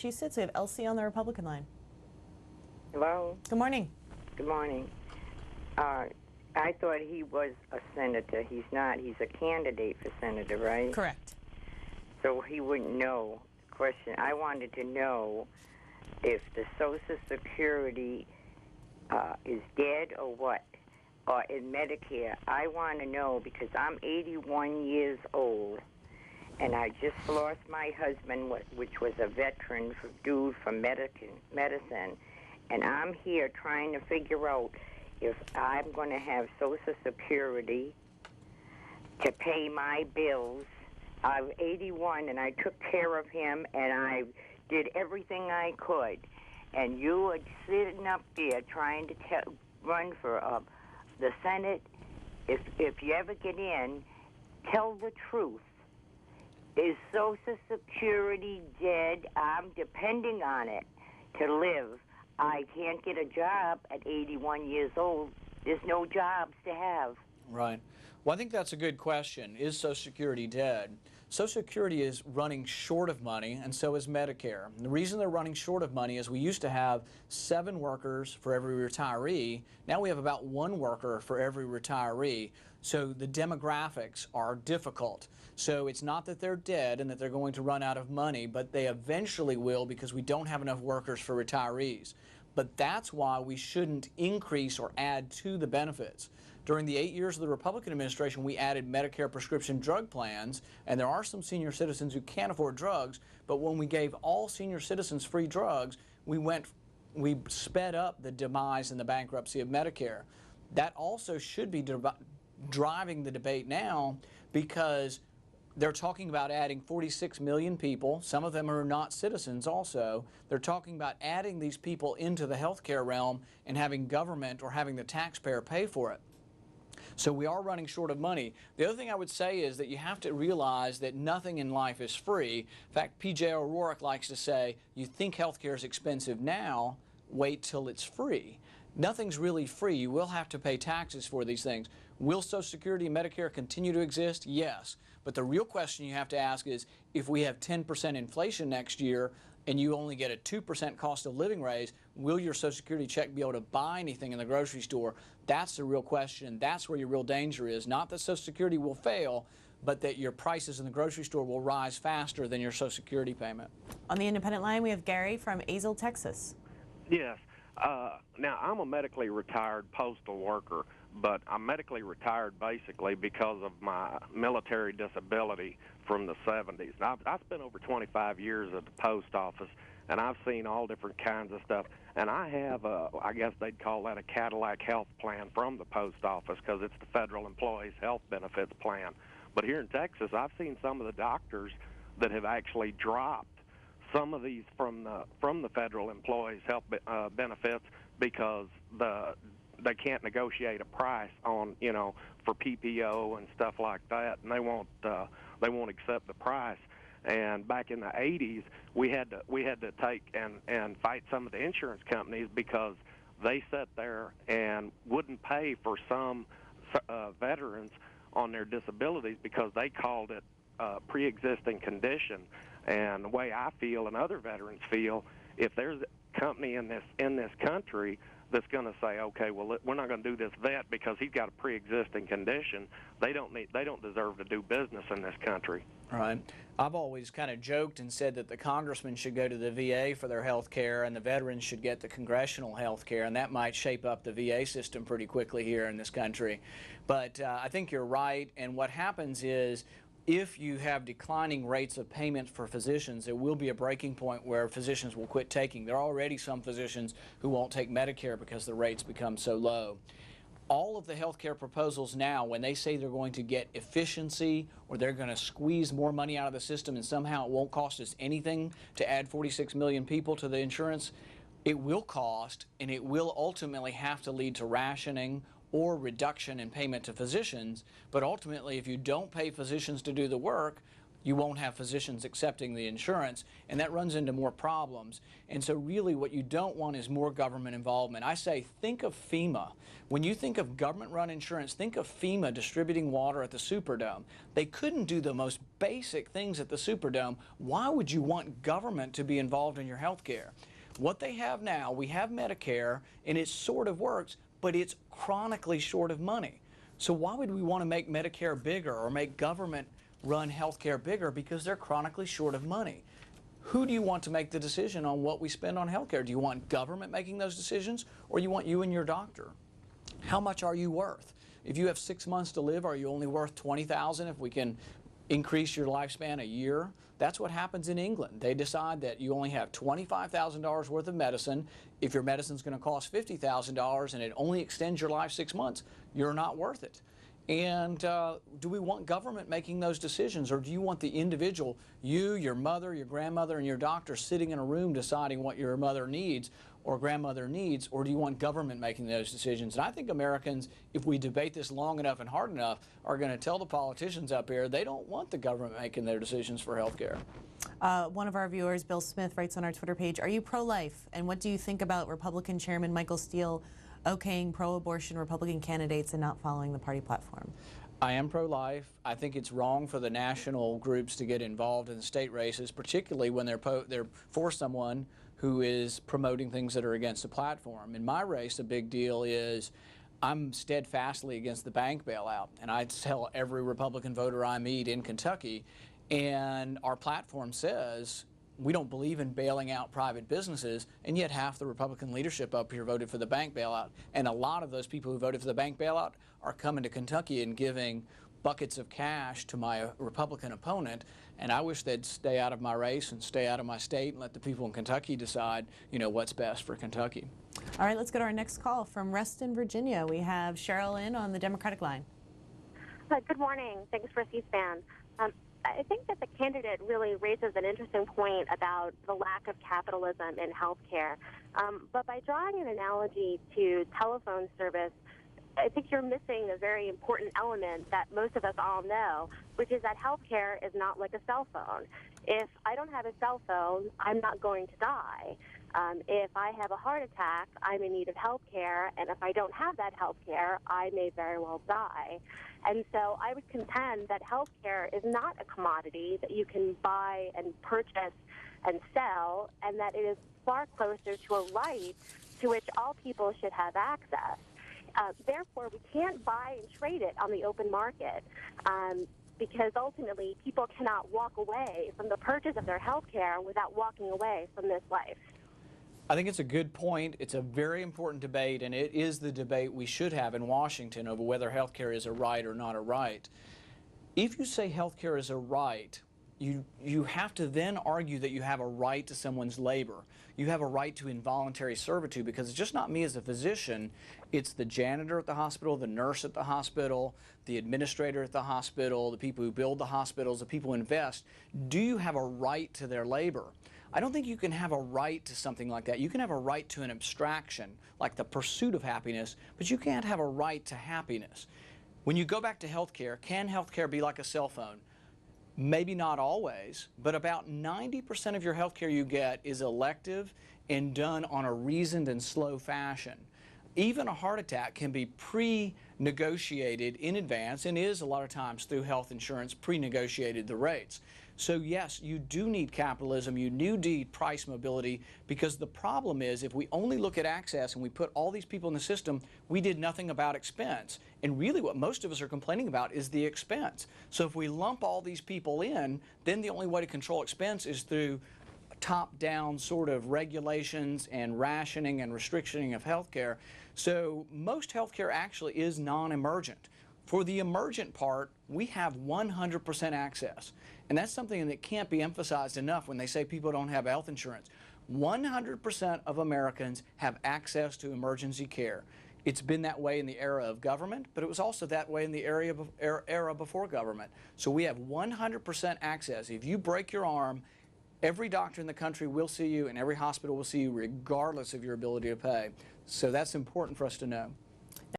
Massachusetts. We have Elsie on the Republican line. Hello? Good morning. Good morning. I thought he was a senator. He's not. He's a candidate for senator, right? Correct. So he wouldn't know. Question, I wanted to know if the Social Security is dead or what, or in Medicare. I want to know because I'm 81 years old, and I just lost my husband, which was a veteran due for medicine, and I'm here trying to figure out if I'm going to have Social Security to pay my bills. I'm 81, and I took care of him, and I did everything I could. And you are sitting up there trying to run for the Senate. If you ever get in, tell the truth. Is Social Security dead? I'm depending on it to live. I can't get a job at 81 years old. There's no jobs to have. Right. Well, I think that's a good question. Is Social Security dead? Social Security is running short of money, and so is Medicare. And the reason they're running short of money is we used to have 7 workers for every retiree. Now we have about 1 worker for every retiree. So the demographics are difficult. So it's not that they're dead and that they're going to run out of money, but they eventually will because we don't have enough workers for retirees. But that's why we shouldn't increase or add to the benefits. During the 8 years of the Republican administration, we added Medicare prescription drug plans, and there are some senior citizens who can't afford drugs, but when we gave all senior citizens free drugs, we sped up the demise and the bankruptcy of Medicare. That also should be driving the debate now because they're talking about adding 46 million people. Some of them are not citizens also. They're talking about adding these people into the healthcare realm and having government or having the taxpayer pay for it. So we are running short of money. The other thing I would say is that you have to realize that nothing in life is free. In fact, P.J. O'Rourke likes to say, you think healthcare is expensive now, wait till it's free. Nothing's really free. You will have to pay taxes for these things. Will Social Security and Medicare continue to exist? Yes. But the real question you have to ask is, if we have 10% inflation next year and you only get a 2% cost of living raise, will your Social Security check be able to buy anything in the grocery store? That's the real question. That's where your real danger is. Not that Social Security will fail, but that your prices in the grocery store will rise faster than your Social Security payment. On the independent line, we have Gary from Azle, Texas. Yes. Now, I'm a medically retired postal worker, but I'm medically retired basically because of my military disability from the 70s. Now, I spent over 25 years at the post office, and I've seen all different kinds of stuff. And I have, I guess they'd call that a Cadillac health plan from the post office because it's the Federal Employees Health Benefits Plan. But here in Texas, I've seen some of the doctors that have actually dropped some of these from the Federal Employees Health Benefits because they can't negotiate a price on, for PPO and stuff like that, and they won't accept the price. And back in the 80s, we had to take and fight some of the insurance companies because they sat there and wouldn't pay for some veterans on their disabilities because they called it a pre-existing condition. And the way I feel and other veterans feel, if there's a company in this country that's going to say, okay, well, we're not going to do this vet because he's got a pre-existing condition, they don't deserve to do business in this country. Right. I've always kind of joked and said that the congressmen should go to the VA for their health care and the veterans should get the congressional health care, and that might shape up the VA system pretty quickly here in this country. But I think you're right, and what happens is if you have declining rates of payment for physicians, there will be a breaking point where physicians will quit taking. There are already some physicians who won't take Medicare because the rates become so low. All of the health care proposals now, when they say they're going to get efficiency or they're going to squeeze more money out of the system and somehow it won't cost us anything to add 46 million people to the insurance, it will cost, and it will ultimately have to lead to rationing or reduction in payment to physicians. But ultimately, if you don't pay physicians to do the work, you won't have physicians accepting the insurance, and that runs into more problems. And so really what you don't want is more government involvement. I say think of FEMA. When you think of government-run insurance, think of FEMA distributing water at the Superdome. They couldn't do the most basic things at the Superdome. Why would you want government to be involved in your health care? What they have now, we have Medicare, and it sort of works, but it's chronically short of money. So why would we want to make Medicare bigger or make government run healthcare bigger? Because they're chronically short of money. Who do you want to make the decision on what we spend on healthcare? Do you want government making those decisions, or you want you and your doctor? How much are you worth? If you have 6 months to live, are you only worth $20,000 if we can increase your lifespan a year? That's what happens in England. They decide that you only have $25,000 worth of medicine. If your medicine's going to cost $50,000 and it only extends your life 6 months, you're not worth it. And do we want government making those decisions, or do you want the individual, you, your mother, your grandmother, and your doctor sitting in a room deciding what your mother needs or grandmother needs, or do you want government making those decisions? And I think Americans, if we debate this long enough and hard enough, are going to tell the politicians up here they don't want the government making their decisions for health care. One of our viewers, Bill Smith, writes on our Twitter page, are you pro-life? And what do you think about Republican Chairman Michael Steele okaying pro-abortion Republican candidates and not following the party platform? I am pro-life. I think it's wrong for the national groups to get involved in the state races, particularly when they're for someone who is promoting things that are against the platform. In my race, a big deal is I'm steadfastly against the bank bailout, and I tell every Republican voter I meet in Kentucky, and our platform says we don't believe in bailing out private businesses, and yet half the Republican leadership up here voted for the bank bailout. And a lot of those people who voted for the bank bailout are coming to Kentucky and giving buckets of cash to my Republican opponent. And I wish they'd stay out of my race and stay out of my state and let the people in Kentucky decide, you know, what's best for Kentucky. All right, let's go to our next call from Reston, Virginia. We have Cheryl in on the Democratic line. Good morning. Thanks for CSPAN. I think that the candidate really raises an interesting point about the lack of capitalism in healthcare. But by drawing an analogy to telephone service, I think you're missing a very important element that most of us all know, which is that healthcare is not like a cell phone. If I don't have a cell phone, I'm not going to die. If I have a heart attack, I'm in need of health care, and if I don't have that health care, I may very well die. And so I would contend that health care is not a commodity that you can buy and purchase and sell, and that it is far closer to a right to which all people should have access. Therefore, we can't buy and trade it on the open market. Because ultimately, people cannot walk away from the purchase of their health care without walking away from this life. I think it's a good point. It's a very important debate, and it is the debate we should have in Washington over whether health care is a right or not a right. If you say health care is a right, you have to then argue that you have a right to someone's labor. You have a right to involuntary servitude, because it's just not me as a physician, it's the janitor at the hospital, the nurse at the hospital, the administrator at the hospital, the people who build the hospitals, the people who invest. Do you have a right to their labor? I don't think you can have a right to something like that. You can have a right to an abstraction, like the pursuit of happiness, but you can't have a right to happiness. When you go back to healthcare, can healthcare be like a cell phone? Maybe not always, but about 90% of your healthcare you get is elective and done on a reasoned and slow fashion. Even a heart attack can be pre-negotiated in advance, and is a lot of times through health insurance pre-negotiated the rates. So yes, you do need capitalism, you do need price mobility, because the problem is if we only look at access and we put all these people in the system, we did nothing about expense. And really what most of us are complaining about is the expense. So if we lump all these people in, then the only way to control expense is through top-down sort of regulations and rationing and restrictioning of healthcare. So most healthcare actually is non-emergent. For the emergent part, we have 100% access. And that's something that can't be emphasized enough when they say people don't have health insurance. 100% of Americans have access to emergency care. It's been that way in the era of government, but it was also that way in the era before government. So we have 100% access. If you break your arm, every doctor in the country will see you and every hospital will see you regardless of your ability to pay. So that's important for us to know.